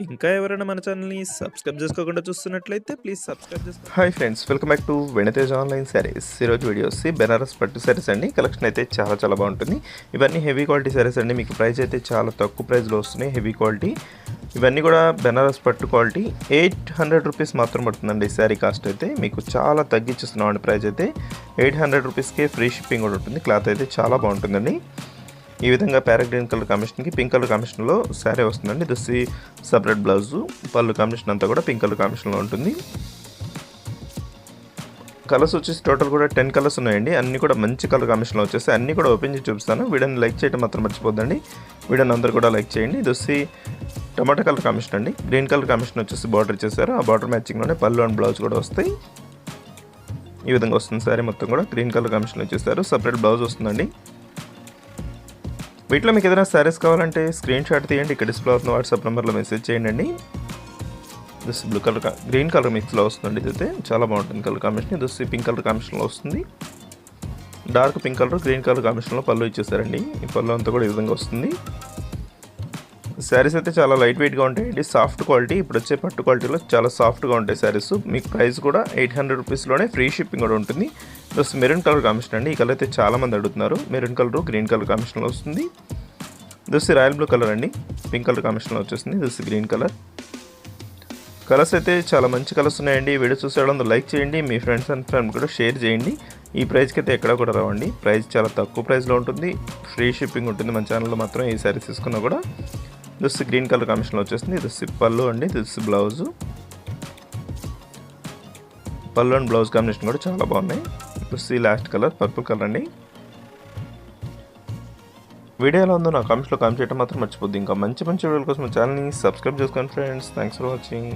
ఇంకా ఎవరైనా మన ఛానల్‌ని సబ్స్క్రైబ్ చేసుకోకుండా చూస్తున్నట్లయితే ప్లీజ్ సబ్స్క్రైబ్ చేసుకోండి. Hi friends, welcome back to వెనితేజ్ online saris. ఈరోజు వీడియో వచ్చి బెనారస్ పట్టు శారీస్ అండి. కలెక్షన్ అయితే చాలా బాగుంటుంది. ఇవన్నీ హెవీ క్వాలిటీ శారీస్ అండి. మీకు ప్రైస్ అయితే చాలా తక్కువ ప్రైస్లో వస్తున్నాయి. హెవీ క్వాలిటీ ఇవన్నీ కూడా బెనారస్ పట్టు క్వాలిటీ 800 రూపీస్ మాత్రం పడుతుందండి. శారీ కాస్ట్ అయితే మీకు చాలా తగ్గించిస్తున్నాం అండి. ప్రైస్ అయితే 800 రూపీస్కే ఫ్రీ షిప్పింగ్ కూడా ఉంటుంది. క్లాత్ అయితే చాలా బాగుంటుందండి. ఈ విధంగా ప్యారెట్ గ్రీన్ కలర్ కాంబినేషన్కి పింక్ కలర్ కాంబినేషన్లో శారీ వస్తుందండి. దుస్సి సపరేట్ బ్లౌజు, పళ్ళు కాంబినేషన్ అంతా కూడా పింక్ కలర్ కాంబినేషన్లో ఉంటుంది. కలర్స్ వచ్చేసి టోటల్ కూడా 10 కలర్స్ ఉన్నాయండి. అన్నీ కూడా మంచి కలర్ కాంబినేషన్లో వచ్చేసి అన్నీ కూడా ఓపెన్ చేసి చూపిస్తాను. వీడియోని లైక్ చేయడం మాత్రం మర్చిపోద్దండి. వీడియోని అందరూ కూడా లైక్ చేయండి. దుస్సి టమాటా కలర్ కాంబినేషన్ అండి. గ్రీన్ కలర్ కాంబినేషన్ వచ్చేసి బార్డర్ ఇచ్చేసారు. ఆ బార్డర్ మ్యాచింగ్లోనే పళ్ళు అండ్ బ్లౌజ్ కూడా వస్తాయి. ఈ విధంగా వస్తుంది శారీ మొత్తం కూడా గ్రీన్ కలర్ కాంబినేషన్ వచ్చేసారు. సపరేట్ బ్లౌజ్ వస్తుందండి. వీటిలో మీకు ఏదైనా శారీస్ కావాలంటే స్క్రీన్ షాట్ తీయండి. ఇక్కడ డిస్ప్లే అవుతున్న వాట్సాప్ నెంబర్లో మెసేజ్ చేయండి. This blue colour green colour మిక్స్లో వస్తుందండి. ఇదైతే చాలా బాగుంటుంది colour combination. This pink colour కాంబినేషన్లో వస్తుంది. Dark pink colour green colour కాంబినేషన్లో పళ్ళు ఇచ్చేసారండి. ఈ పళ్ళు అంతా కూడా ఈ విధంగా వస్తుంది. శారీస్ అయితే చాలా లైట్ వెయిట్గా ఉంటాయండి. Soft quality. ఇప్పుడు వచ్చే పట్టు క్వాలిటీలో చాలా సాఫ్ట్గా ఉంటాయి శారీస్. మీకు ప్రైస్ కూడా 800 రూపీస్లోనే ఫ్రీ షిప్పింగ్ కూడా ఉంటుంది. ప్లస్ మెరూన్ కలర్ కాంబినేషన్ అండి. ఈ కలర్ అయితే చాలామంది అడుగుతున్నారు. మెరూన్ కలర్ గ్రీన్ కలర్ కాంబినేషన్లో వస్తుంది. దిస్ రాయల్ బ్లూ కలర్ అండి. పింక్ కలర్ కాంబినేషన్లో వచ్చేస్తుంది. This green colour. కలర్స్ అయితే చాలా మంచి కలర్స్ ఉన్నాయండి. వీడియో చూసేవాళ్ళందరూ లైక్ చేయండి. మీ ఫ్రెండ్స్ అండ్ ఫ్రెండ్ కూడా షేర్ చేయండి. ఈ ప్రైస్కి అయితే ఎక్కడ కూడా రావండి. ప్రైస్ చాలా తక్కువ ప్రైస్లో ఉంటుంది. ఫ్రీ షిప్పింగ్ ఉంటుంది. మన ఛానల్లో మాత్రం ఈ శారీస్ తీసుకున్నా కూడా. దిస్ గ్రీన్ కలర్ కాంబినేషన్లో వచ్చేస్తుంది. దిస్ పళ్ళు అండి. This blouse. పళ్ళు అండ్ బ్లౌజ్ కాంబినేషన్ కూడా చాలా బాగున్నాయి. This last colour purple colour అండి. వీడియో ఎలా ఉందో నా కామెంట్స్లో కామెంట్ చేయడం మాత్రం మర్చిపోద్ది. ఇంకా మంచి వీడియోల కోసం ఛానల్ని సబ్స్క్రైబ్ చేసుకోండి ఫ్రెండ్స్. Thanks for watching.